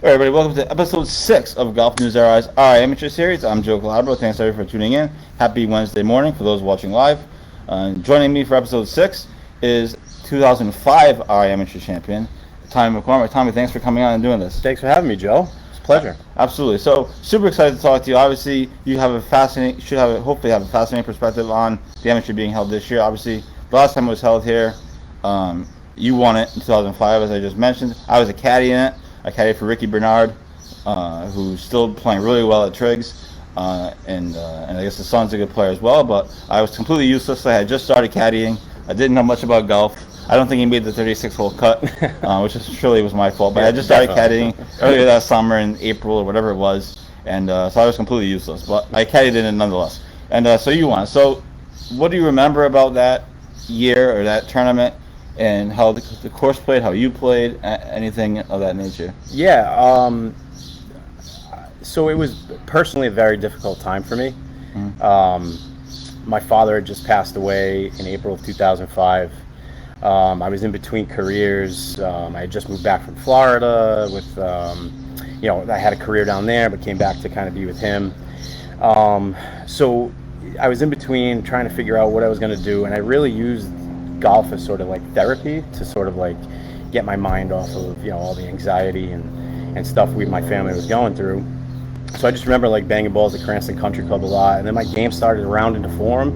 All right, everybody, welcome to episode 6 of Golf News RI's RI Amateur Series. I'm Joe Calabro. Thanks, everybody, for tuning in. Happy Wednesday morning for those watching live. Joining me for episode 6 is 2005 RI Amateur Champion, Tommy McCormick. Tommy, thanks for coming on and doing this. Thanks for having me, Joe. It's a pleasure. Absolutely. So, super excited to talk to you. Obviously, you have hopefully have a fascinating perspective on the amateur being held this year. Obviously, the last time it was held here, you won it in 2005, as I just mentioned. I was a caddy in it. I caddied for Ricky Bernard, who's still playing really well at Triggs, and I guess the son's a good player as well, but I was completely useless. I had just started caddying. I didn't know much about golf. I don't think he made the 36-hole cut, which surely was my fault, but I just started caddying earlier that summer in April or whatever it was, and so I was completely useless, but I caddied in it nonetheless. And so you won. So what do you remember about that year or that tournament? And how the course played, how you played, anything of that nature? Yeah, so it was personally a very difficult time for me. Mm-hmm. My father had just passed away in April of 2005. I was in between careers. I had just moved back from Florida with, I had a career down there, but came back to kind of be with him. So I was in between trying to figure out what I was going to do, and I really used golf as sort of like therapy to sort of like get my mind off of all the anxiety and stuff my family was going through. So I just remember like banging balls at Cranston Country Club a lot, and then my game started to round into form.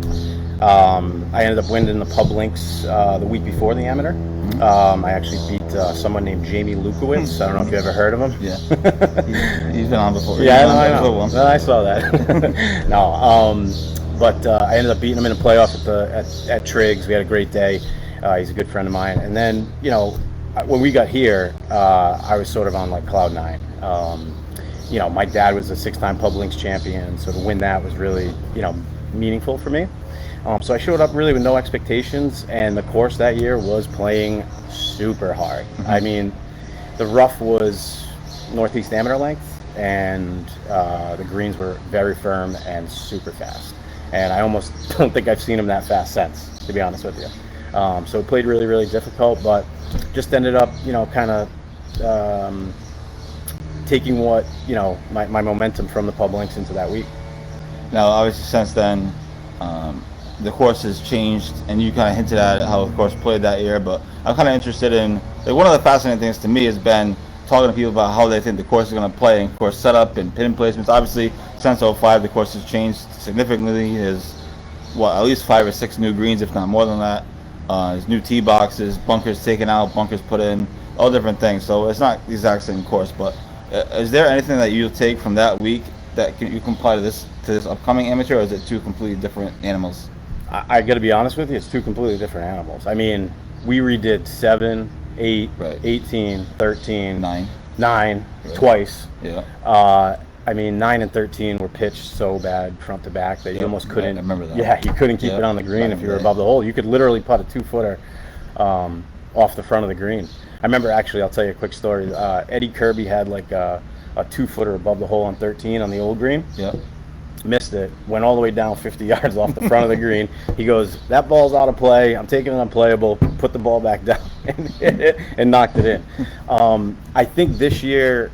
I ended up winning the Pub Links the week before the amateur. I actually beat someone named Jamie Lukowitz. I don't know if you ever heard of him. Yeah, he's been on before. Yeah, I know. I saw that. No. But I ended up beating him in a playoff at Triggs. We had a great day. He's a good friend of mine. And then, when we got here, I was sort of on like cloud nine. My dad was a 6-time Pub Links champion, so to win that was really, meaningful for me. So I showed up really with no expectations, and the course that year was playing super hard. Mm-hmm. I mean, the rough was Northeast amateur length, and the greens were very firm and super fast. And I almost don't think I've seen him that fast since, to be honest with you. So it played really, really difficult, but just ended up, kind of taking what, my momentum from the Pub Links into that week. Now, obviously, since then, the course has changed, and you kind of hinted at how the course played that year, but I'm kind of interested in, like, one of the fascinating things to me has been talking to people about how they think the course is going to play, and course setup and pin placements. Obviously, since 05, the course has changed significantly. There's at least 5 or 6 new greens, if not more than that. There's new tee boxes, bunkers taken out, bunkers put in, all different things. So it's not the exact same course, but is there anything that you take from that week that you can apply to this upcoming amateur, or is it two completely different animals? I got to be honest with you, it's two completely different animals. I mean, we redid 7, 8, right. 18, 13, 9 right. Twice. Yeah. I mean, 9 and 13 were pitched so bad front to back that you almost couldn't. I remember that. Yeah, you couldn't keep it on the green if you were above the hole. You could literally putt a 2-footer off the front of the green. I remember, actually, I'll tell you a quick story. Eddie Kirby had like a 2-footer above the hole on 13 on the old green. Yeah. Missed it, went all the way down 50 yards off the front of the green. He goes, "That ball's out of play. I'm taking it unplayable." Put the ball back down and hit it and knocked it in. I think this year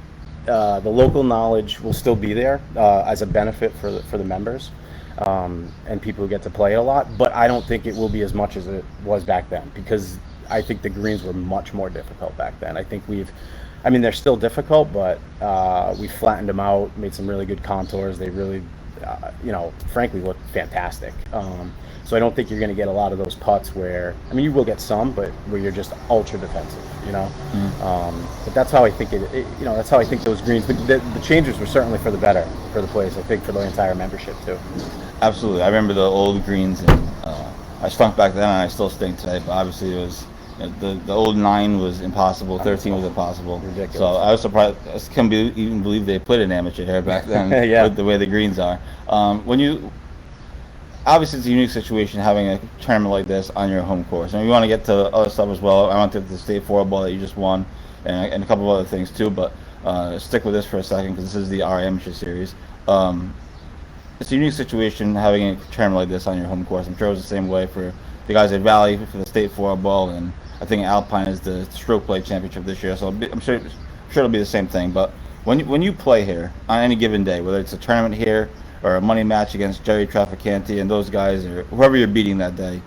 the local knowledge will still be there as a benefit for the members and people who get to play it a lot. But I don't think it will be as much as it was back then, because I think the greens were much more difficult back then. I think they're still difficult, but we flattened them out, made some really good contours. They really frankly look fantastic. So I don't think you're going to get a lot of those putts where, you will get some, but where you're just ultra defensive, Mm-hmm. But that's how I think that's how I think those greens, the changes were certainly for the better for the players, I think, for the entire membership too. Absolutely. I remember the old greens, and I stunk back then, and I still stink today, but obviously it was, the old 9 was impossible, 13 was impossible. Ridiculous. So I was surprised. I can't even believe they put an amateur here back then. Yeah. With the way the greens are. Obviously it's a unique situation having a tournament like this on your home course. And we want to get to other stuff as well. I want to get to the state 4 ball that you just won, and a couple of other things too. But stick with this for a second, because this is the RI Amateur Series. It's a unique situation having a tournament like this on your home course. I'm sure it was the same way for the guys at Valley for the state 4 ball, and I think Alpine is the stroke play championship this year. So I'm sure it'll be the same thing. But when you play here on any given day, whether it's a tournament here or a money match against Jerry Trafficante and those guys or whoever you're beating that day,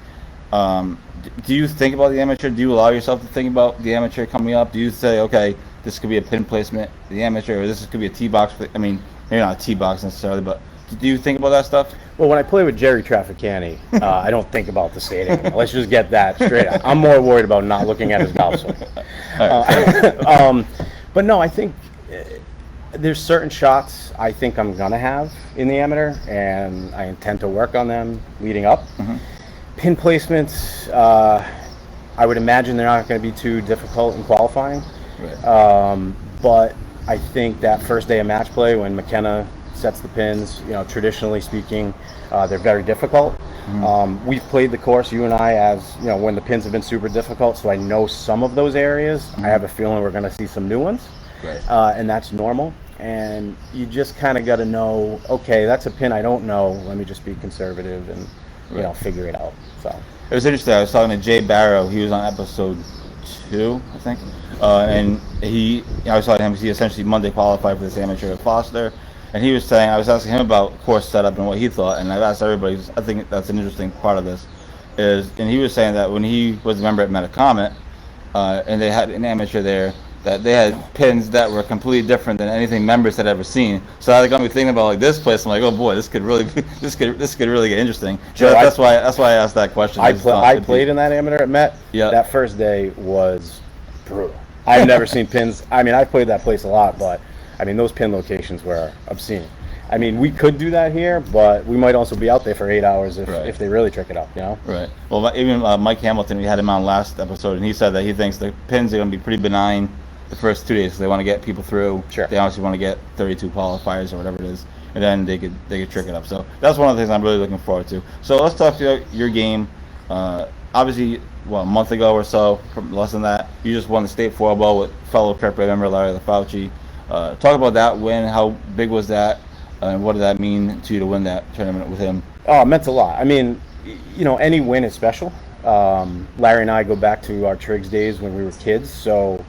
do you think about the amateur? Do you allow yourself to think about the amateur coming up? Do you say, okay, this could be a pin placement, the amateur, or this could be a tee box? I mean, maybe not a tee box necessarily, but do you think about that stuff? Well, when I play with Jerry Trafficante, I don't think about the state anymore. Let's just get that straight. I'm more worried about not looking at his golf swing. But no, I think there's certain shots I think I'm gonna have in the amateur, and I intend to work on them leading up. Pin placements, I would imagine they're not going to be too difficult in qualifying. Right. But I think that first day of match play, when McKenna sets the pins, traditionally speaking, they're very difficult. We've played the course, you and I, as when the pins have been super difficult, so I know some of those areas. I have a feeling we're going to see some new ones, right. And that's normal. And you just kind of got to know, okay, that's a pin I don't know. Let me just be conservative and figure it out. So it was interesting. I was talking to Jay Barrow. He was on episode 2, I think, and I was talking to him because he essentially Monday qualified for this amateur at Foster, and he was saying, I was asking him about course setup and what he thought, and I've asked everybody. I think that's an interesting part of this, and he was saying that when he was a member at McCormick, and they had an amateur there, that they had pins that were completely different than anything members had ever seen. So that got me thinking about this place. I'm like, oh boy, this could really get interesting. Sure, that's why I asked that question. I played in that amateur at Met. Yeah. That first day was brutal. I've never seen pins. I mean, I've played that place a lot, but I mean, those pin locations were obscene. I mean, we could do that here, but we might also be out there for 8 hours if they really trick it up, Right. Well, even Mike Hamilton, we had him on last episode, and he said that he thinks the pins are going to be pretty benign the first 2 days. So they want to get people through. Sure. They obviously want to get 32 qualifiers or whatever it is, and then they could trick it up. So that's one of the things I'm really looking forward to. So let's talk about your game. Obviously, a month ago or so, less than that, you just won the state four-ball with fellow Kirkbride member Larry LaFauci. Talk about that win. How big was that? And what did that mean to you to win that tournament with him? Oh, it meant a lot. I mean, any win is special. Larry and I go back to our Triggs days when we were kids, so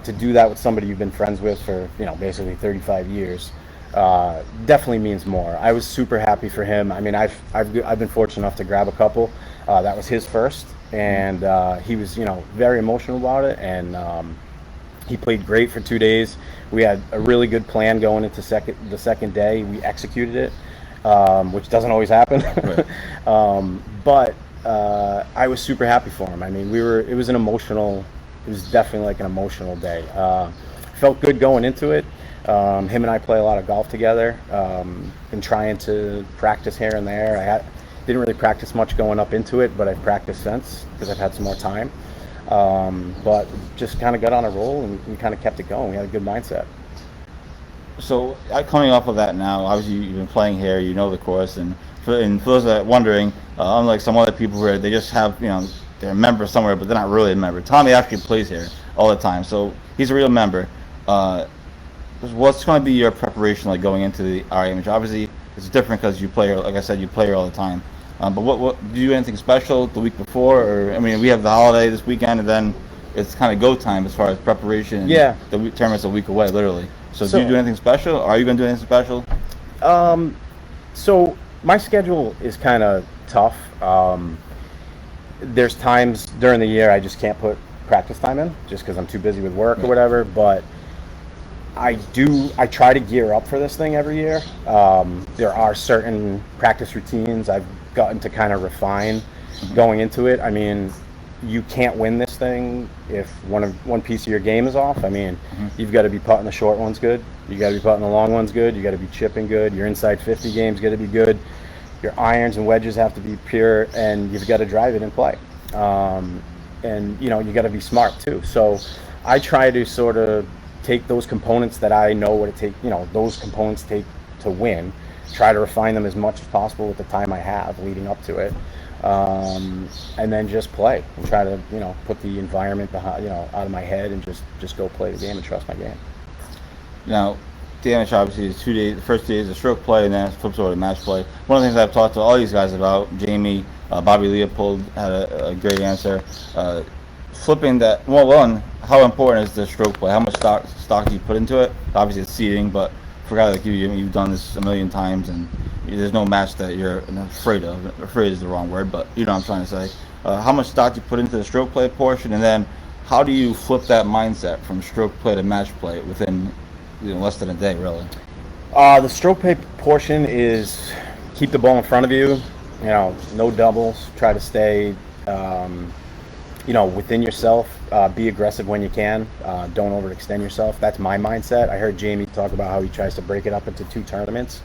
to do that with somebody you've been friends with for, basically 35 years, definitely means more. I was super happy for him. I mean, I've been fortunate enough to grab a couple. That was his first, and he was, very emotional about it, and he played great for 2 days. We had a really good plan going into the second day. We executed it, which doesn't always happen. Right. But I was super happy for him. I mean, it was definitely like an emotional day. Felt good going into it. Him and I play a lot of golf together. Been trying to practice here and there. Didn't really practice much going up into it, but I've practiced since because I've had some more time. But just kind of got on a roll and we kind of kept it going. We had a good mindset. So coming off of that now, obviously you've been playing here, you know the course, and for those that are wondering, unlike some other people where they just have, they're a member somewhere, but they're not really a member. Tommy actually plays here all the time, so he's a real member. What's going to be your preparation like going into the RA Amateur? Obviously, it's different because you play here, like I said, you play here all the time. But what do you do anything special the week before? Or I mean, we have the holiday this weekend, and then it's kind of go time as far as preparation. Yeah. The tournament's a week away, literally. So do you do anything special? Or are you going to do anything special? So my schedule is kind of tough. There's times during the year I just can't put practice time in just because I'm too busy with work or whatever. But I try to gear up for this thing every year. There are certain practice routines I've gotten to kind of refine going into it. I mean, you can't win this thing if one piece of your game is off. I mean, you've got to be putting the short ones good. You got to be putting the long ones good. You got to be chipping good. Your inside 50 game's got to be good. Your irons and wedges have to be pure, and you've got to drive it and play. And you got to be smart too. So I try to sort of take those components that I know what it takes, those components take to win, try to refine them as much as possible with the time I have leading up to it, and then just play and try to, put the environment behind, out of my head and just go play the game and trust my game. Now, the amateur obviously is 2 days. The first day is a stroke play, and then it flips over to match play. One of the things I've talked to all these guys about, Jamie, Bobby Leopold had a great answer. flipping that. Well, one, how important is the stroke play? How much stock do you put into it? Obviously, it's seeding, but for a guy like you, you've done this a million times, and there's no match that you're afraid of. Afraid is the wrong word, but you know what I'm trying to say. How much stock do you put into the stroke play portion, and then how do you flip that mindset from stroke play to match play within less than a day, really? The stroke play portion is keep the ball in front of you. No doubles. Try to stay, within yourself. Be aggressive when you can. Don't overextend yourself. That's my mindset. I heard Jamie talk about how he tries to break it up into 2 tournaments.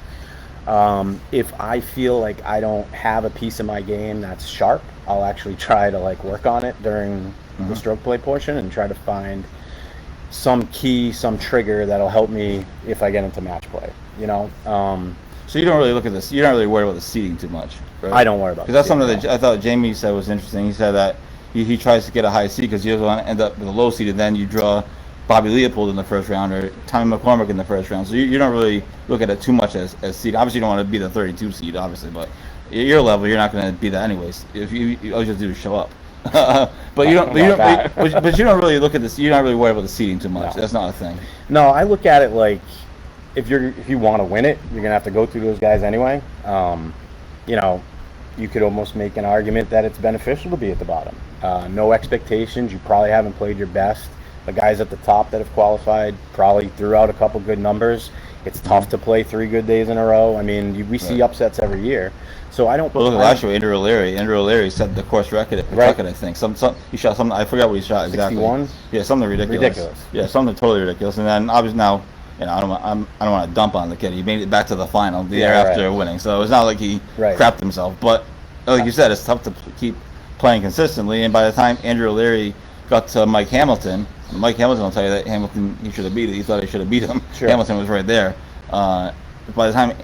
If I feel like I don't have a piece of my game that's sharp, I'll actually try to work on it during the stroke play portion and try to find some key, some trigger that'll help me if I get into match play. So you don't really look at this. You're not really worried about the seeding too much, right? I don't worry about. Because that's something that I thought Jamie said was interesting. He said that he tries to get a high seed because he doesn't want to end up with a low seed, and then you draw Bobby Leopold in the first round or Tommy McCormick in the first round. So you don't really look at it too much as seed. Obviously, you don't want to be the 32 seed, obviously, but at your level, you're not going to be that anyways. If you all you have to do is show up. But you don't really look at this. You're not really worried about the seeding too much. No. That's not a thing. No, I look at it like if you want to win it, you're gonna have to go through those guys anyway. You could almost make an argument that it's beneficial to be at the bottom. No expectations. You probably haven't played your best. The guys at the top that have qualified probably threw out a couple good numbers. It's tough to play 3 good days in a row. I mean, we see upsets every year. So I don't. Well, look at last year, Andrew O'Leary set the course record at Pawtucket, I think. He shot something. I forgot what he shot exactly. 61. Yeah, something ridiculous. Yeah, something totally ridiculous. And then obviously now, I don't want to dump on the kid. He made it back to the final the year after winning. So it's not like he crapped himself. But like you said, it's tough to keep playing consistently. And by the time Andrew O'Leary got to Mike Hamilton will tell you that Hamilton, he should have beat it. He thought he should have beat him. Sure. Hamilton was right there. By the time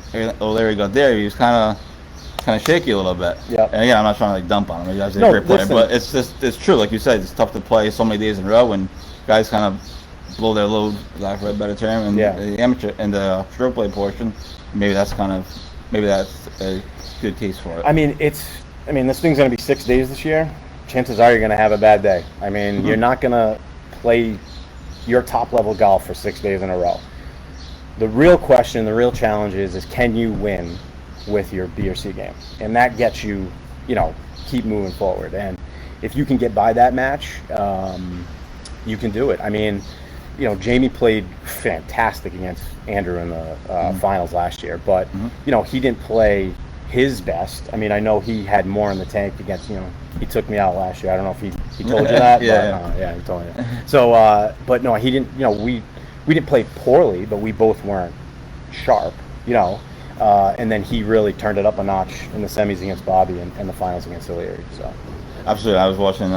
O'Leary got there, he was kind of shaky a little bit. Yeah. And again, I'm not trying to dump on him. He's actually a great player, but it's true. Like you said, it's tough to play so many days in a row when guys kind of blow their load, for a better term, and the amateur and the stroke play portion. Maybe that's a good case for it. I mean, this thing's going to be 6 days this year. Chances are you're going to have a bad day. I mean, you're not going to play your top level golf for 6 days in a row. The real question, the real challenge is can you win with your B or C game? And that gets you, keep moving forward. And if you can get by that match, you can do it. I mean, Jamie played fantastic against Andrew in the finals last year, but, he didn't play his best. I mean, I know he had more in the tank against, he took me out last year. I don't know if he told you that. Yeah, he told me that. So, but no, he didn't, we didn't play poorly, but we both weren't sharp, and then he really turned it up a notch in the semis against Bobby and the finals against O'Leary. So, absolutely, I was watching.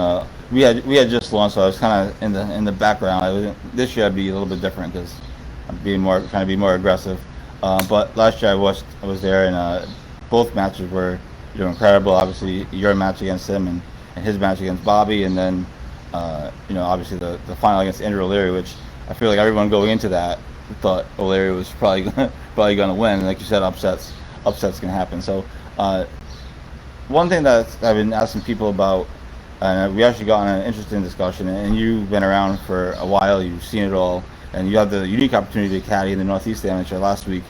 We had just launched, so I was kind of in the background. This year I'd be a little bit different because I'm trying to be more aggressive. But last year I was there, and both matches were incredible. Obviously, your match against him and his match against Bobby, and then obviously the final against Andrew O'Leary, which I feel like everyone going into that thought O'Leary was probably going to win. And like you said, upsets can happen. So one thing that I've been asking people about, and we actually got on an interesting discussion, and you've been around for a while, you've seen it all, and you had the unique opportunity to caddy in the Northeast Amateur last week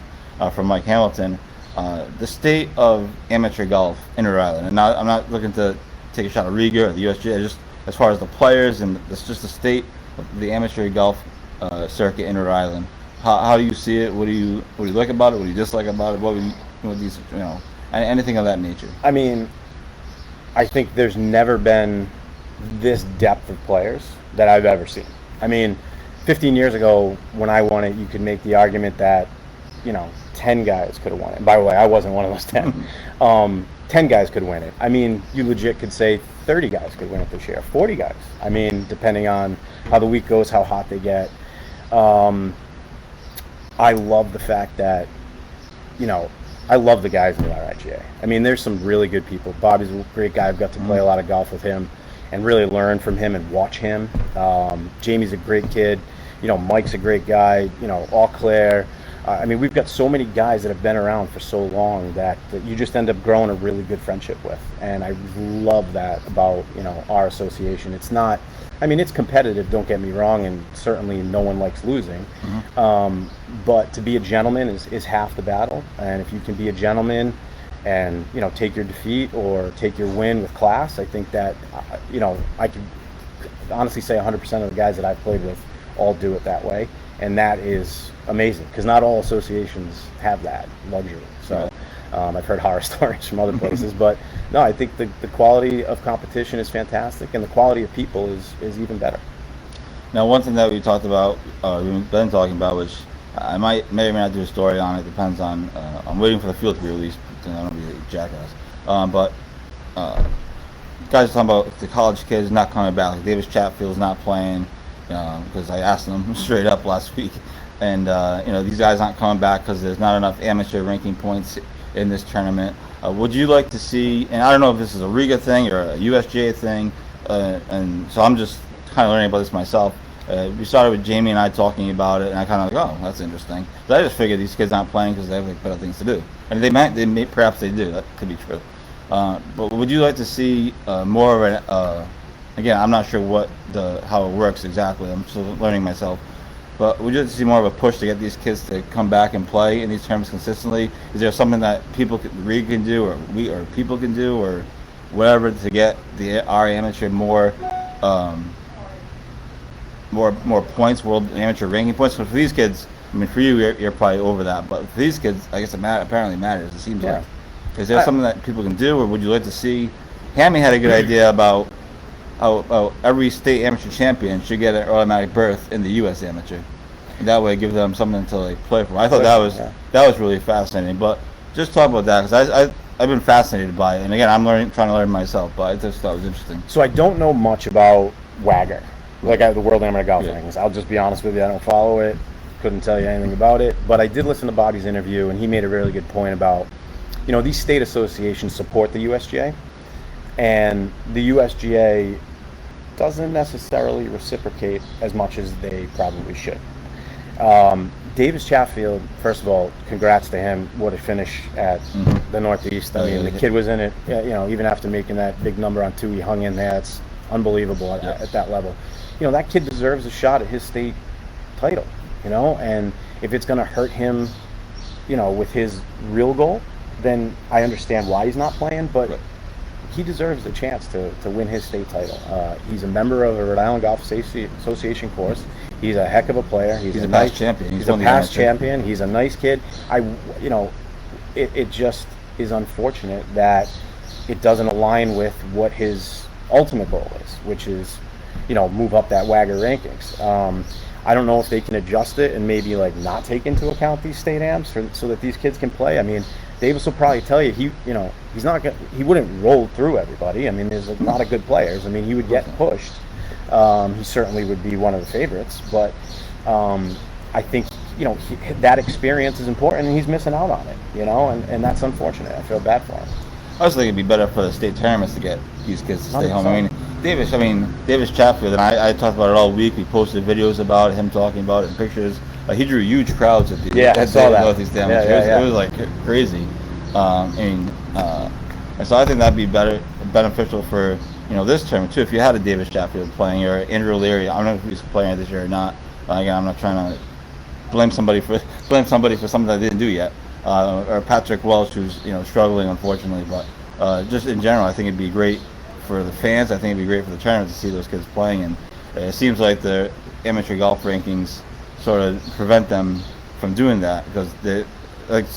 from Mike Hamilton. The state of amateur golf in Rhode Island, and now I'm not looking to take a shot at Riga or the USGA, just as far as the players and just the state of the amateur golf circuit in Rhode Island. How do you see it? What do you like about it? What do you dislike about it? Anything of that nature? I mean, I think there's never been this depth of players that I've ever seen. I mean, 15 years ago when I won it, you could make the argument that 10 guys could have won it. By the way, I wasn't one of those 10. 10 guys could win it. I mean, you legit could say 30 guys could win it this year, 40 guys. I mean, depending on how the week goes, how hot they get. I love the fact that, I love the guys in the RIGA. I mean, there's some really good people. Bobby's a great guy. I've got to play a lot of golf with him and really learn from him and watch him. Jamie's a great kid. Mike's a great guy. All Claire. I mean, we've got so many guys that have been around for so long that you just end up growing a really good friendship with. And I love that about, our association. It's not, I mean, it's competitive, don't get me wrong, and certainly no one likes losing. But to be a gentleman is half the battle. And if you can be a gentleman and, take your defeat or take your win with class, I think that, I could honestly say 100% of the guys that I've played with all do it that way. And that is amazing, because not all associations have that luxury. So I've heard horror stories from other places, but no, I think the quality of competition is fantastic, and the quality of people is even better. Now, one thing that we talked about, we've been talking about, which I may or may not do a story on. It depends on. I'm waiting for the field to be released. I don't want to be a jackass. But guys are talking about the college kids not coming back. Like Davis Chatfield's not playing, because I asked them straight up last week. And, these guys aren't coming back because there's not enough amateur ranking points in this tournament. Would you like to see, and I don't know if this is a Riga thing or a USGA thing, and so I'm just kind of learning about this myself. We started with Jamie and I talking about it, and I kind of like, oh, that's interesting. But I just figured these kids aren't playing because they have better things to do. And perhaps they do. That could be true. But would you like to see more of an, again, I'm not sure how it works exactly. I'm still learning myself. But would you like to see more of a push to get these kids to come back and play in these tournaments consistently? Is there something that Riga can do, or people can do, or whatever, to get our amateur more points, world amateur ranking points? So for these kids, I mean, for you, you're probably over that, but for these kids, I guess apparently matters. It seems like. Is there something that people can do, or would you like to see? Hammy had a good idea about how every state amateur champion should get an automatic berth in the U.S. amateur. And that way, give them something to play for. I thought that was really fascinating. But just talk about that, because I've been fascinated by it, and again, I'm trying to learn myself. But I just thought it was interesting. So I don't know much about WAGR, the World Amateur Golf Rankings. I'll just be honest with you, I don't follow it. Couldn't tell you anything about it. But I did listen to Bobby's interview, and he made a really good point about, these state associations support the USGA, and the USGA doesn't necessarily reciprocate as much as they probably should. Davis Chatfield, first of all, congrats to him. What a finish at the Northeast. I mean, the kid was in it, even after making that big number on 2, he hung in there. It's unbelievable at that level. That kid deserves a shot at his state title, and if it's going to hurt him, with his real goal, then I understand why he's not playing, but he deserves a chance to win his state title. He's a member of the Rhode Island Golf Association course. He's a heck of a player. He's a past champion. He's a past champion. He's a nice kid. It just is unfortunate that it doesn't align with what his ultimate goal is, which is, move up that WAGR rankings. I don't know if they can adjust it and maybe not take into account these state amps so that these kids can play. I mean, Davis will probably tell you he wouldn't roll through everybody. I mean, there's a lot of good players. I mean, he would get pushed. He certainly would be one of the favorites, but I think that experience is important, and he's missing out on it. And that's unfortunate. I feel bad for him. I was thinking it'd be better for the state tournaments to get these kids to stay home. I mean, Davis Chatfield, and I talked about it all week. We posted videos about him talking about it and pictures. He drew huge crowds at the I saw that. Northeast Amateur. It was crazy. And so I think that'd be beneficial for this tournament too. If you had a Davis Chatfield playing, or Andrew Leary, I don't know if he's playing this year or not. Again, I'm not trying to blame somebody for something that they didn't do yet. Or Patrick Welch, who's struggling, unfortunately. But just in general, I think it'd be great for the fans. I think it'd be great for the tournament to see those kids playing. And it seems like the amateur golf rankings sort of prevent them from doing that, because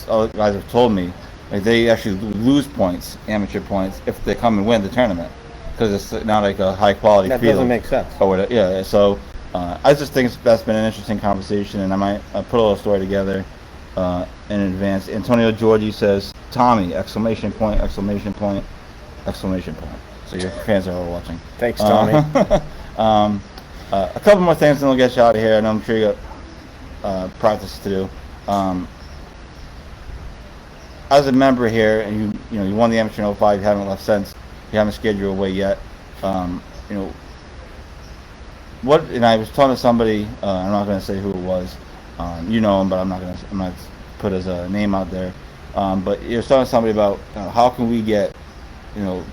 all the guys have told me, they actually lose points, amateur points, if they come and win the tournament, because it's not a high quality field. That doesn't make sense. Or whatever. Yeah. So I just think that's been an interesting conversation, and I might put a little story together in advance. Antonio Georgie says, Tommy, exclamation point, exclamation point, exclamation point. So your fans are all watching. Thanks, Tommy. A couple more things, and we'll get you out of here. And I'm sure you got practice to do. As a member here, and you won the amateur in 05, you haven't left since. You haven't scared you away yet. What? And I was talking to somebody. I'm not going to say who it was. You know him, but I'm not put his name out there. But you're talking to somebody about how can we get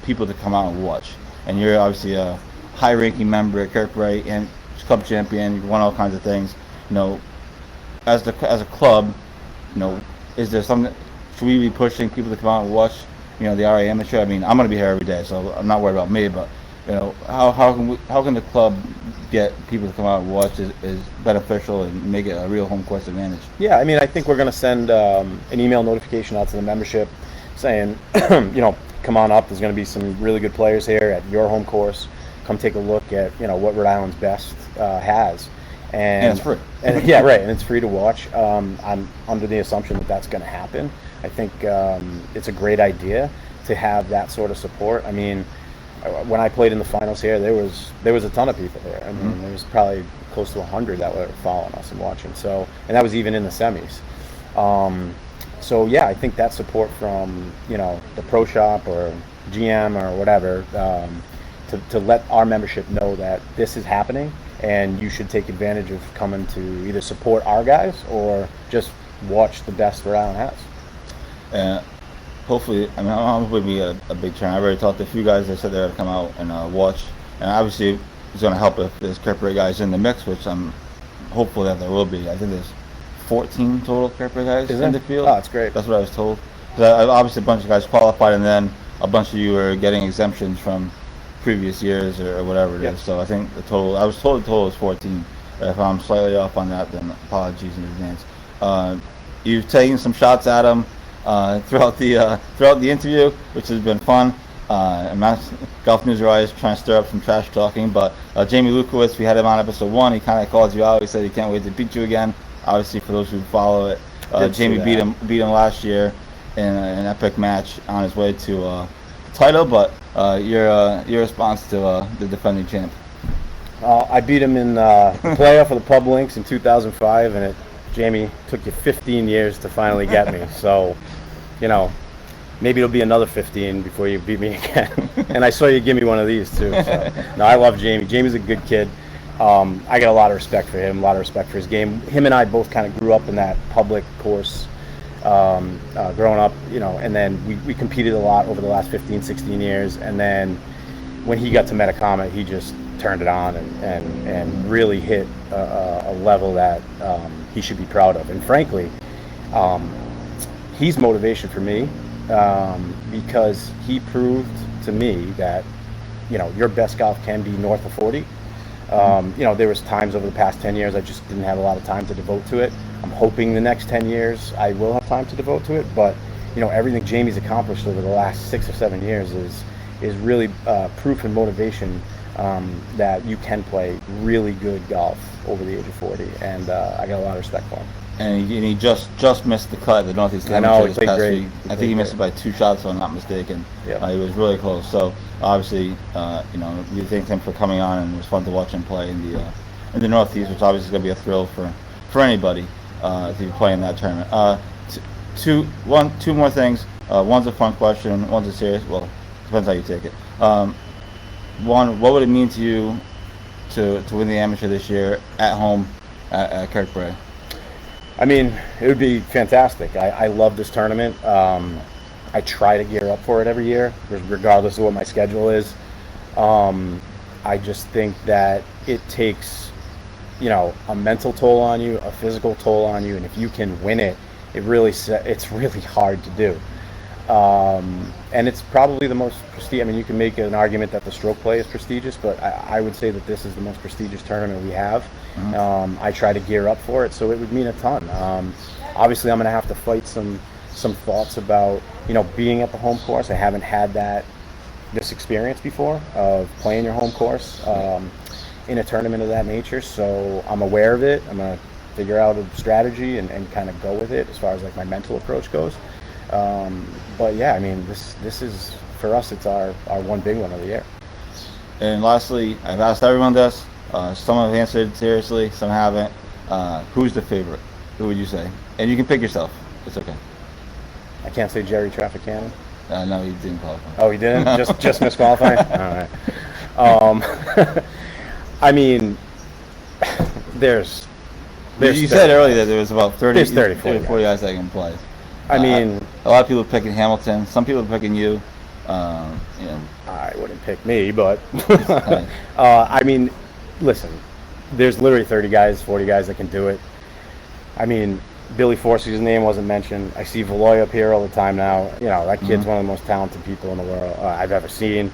people to come out and watch. And you're obviously a high-ranking member at Kirkbride and club champion. You've won all kinds of things. As a club, is there something? Should we be pushing people to come out and watch? The RA Amateur. I mean, I'm going to be here every day, so I'm not worried about me. But how can the club get people to come out and watch is beneficial and make it a real home course advantage? Yeah, I mean, I think we're going to send an email notification out to the membership saying, come on up. There's going to be some really good players here at your home course. Come take a look at what Rhode Island's best has. And it's free. And, yeah, right. And it's free to watch. I'm under the assumption that that's going to happen. I think it's a great idea to have that sort of support. I mean, when I played in the finals here, there was a ton of people there. I mean, there was probably close to 100 that were following us and watching. So, and that was even in the semis. So yeah, I think that support from the pro shop or GM or whatever to let our membership know that this is happening and you should take advantage of coming to either support our guys or just watch the best Rhode Island has. Hopefully, I mean, hopefully we get a big turn. I already talked to a few guys that said they're going to come out and watch. And obviously, it's going to help if there's Kirkbride guys in the mix, which I'm hopeful that there will be. I think there's 14 total Kirkbride guys in the field. Oh, that's great. That's what I was told. Obviously, a bunch of guys qualified, and then a bunch of you are getting exemptions from previous years or whatever it is. So I think the total, I was told the total is 14. If I'm slightly off on that, then apologies in advance. You've taken some shots at him throughout the interview, which has been fun. GolfNewsRI is trying to stir up some trash talking, but Jamie Lukowitz, we had him on episode 1. He kind of called you out. He said he can't wait to beat you again. Obviously, for those who follow it, Jamie beat him last year in an epic match on his way to title. But your response to the defending champ? I beat him in the playoff of the Pub Links in 2005, and Jamie, took you 15 years to finally get me. So, maybe it'll be another 15 before you beat me again. And I saw you give me one of these too. So. No, I love Jamie. Jamie's a good kid. I got a lot of respect for him, a lot of respect for his game. Him and I both kind of grew up in that public course growing up, and then we competed a lot over the last 15, 16 years. And then when he got to Metacomet, he just turned it on and really hit a level that he should be proud of. And frankly, he's motivation for me because he proved to me that your best golf can be north of 40. There was times over the past 10 years I just didn't have a lot of time to devote to it. I'm hoping the next 10 years I will have time to devote to it, but everything Jamie's accomplished over the last 6 or 7 years is really proof and motivation that you can play really good golf over the age of 40, and I got a lot of respect for him. And he just missed the cut at the Northeast Amateur. I know, he played great. I think he missed it by 2 shots, if I'm not mistaken. Yeah. He was really close. So obviously, we thank him for coming on, and it was fun to watch him play in the Northeast, which obviously is going to be a thrill for anybody to be playing that tournament. Two more things. One's a fun question. One's a serious. Well, depends how you take it. One, what would it mean to you to win the amateur this year at home at Kirkbride? I mean, it would be fantastic. I love this tournament. I try to gear up for it every year, regardless of what my schedule is. I just think that it takes, a mental toll on you, a physical toll on you, and if you can win it, it's really hard to do. And it's probably the most prestigious. I mean, you can make an argument that the stroke play is prestigious, but I would say that this is the most prestigious tournament we have. Mm-hmm. I try to gear up for it, so it would mean a ton. Obviously, I'm going to have to fight some thoughts about, being at the home course. I haven't had this experience before of playing your home course in a tournament of that nature, so I'm aware of it. I'm going to figure out a strategy and kind of go with it as far as like my mental approach goes. But yeah, I mean, this is, for us, it's our one big one of the year. And lastly, I've asked everyone this. Some have answered seriously, some haven't. Who's the favorite? Who would you say? And you can pick yourself. It's okay. I can't say Jerry Traffic Cannon. No, he didn't qualify. Oh, he didn't? just misqualifying? All right. I mean, there's You said earlier that there was about 30, There's 30, 40 guys that can play. I mean, a lot of people are picking Hamilton. Some people are picking you. You know, I wouldn't pick me, but I mean, listen, there's literally 30 guys, 40 guys that can do it. I mean, Billy Forsey's name wasn't mentioned. I see Valoy up here all the time now. You know, that kid's one of the most talented people in the world I've ever seen.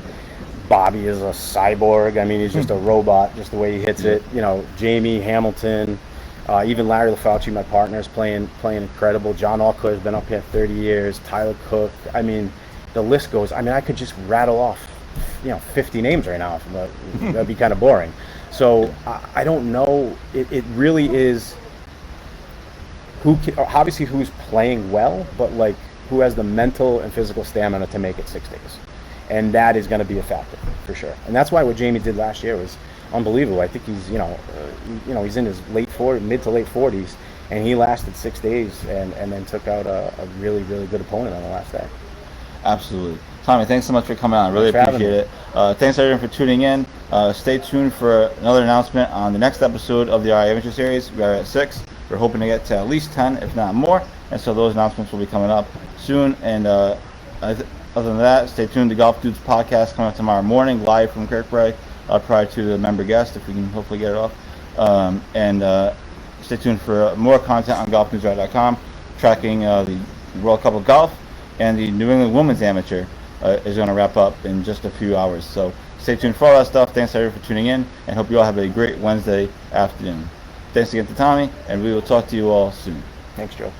Bobby is a cyborg. I mean, he's just a robot, just the way he hits it. You know, Jamie, Hamilton, even Larry LaFauci, my partner, is playing incredible. John Alcoy has been up here 30 years. Tyler Cook. I mean, the list goes. I mean, I could just rattle off, 50 names right now, but that'd be kind of boring. So I don't know. It really is obviously who's playing well, but like who has the mental and physical stamina to make it 6 days. And that is going to be a factor for sure. And that's why what Jamie did last year was unbelievable. I think he's, he's in his mid to late 40s, and he lasted 6 days and then took out a really, really good opponent on the last day. Absolutely. Tommy, thanks so much for coming on. I really appreciate it. Thanks everyone for tuning in. Stay tuned for another announcement on the next episode of the RI Amateur Series. We are at 6. We're hoping to get to at least 10, if not more. And so those announcements will be coming up soon. And other than that, stay tuned to Golf Dudes podcast coming up tomorrow morning, live from Kirkbride, prior to the member guest, if we can hopefully get it off. Stay tuned for more content on GolfNewsRI.com, tracking the World Cup of Golf, and the New England Women's Amateur is going to wrap up in just a few hours. So stay tuned for all that stuff. Thanks everyone for tuning in, and hope you all have a great Wednesday afternoon. Thanks again to Tommy, and we will talk to you all soon. Thanks, Joe.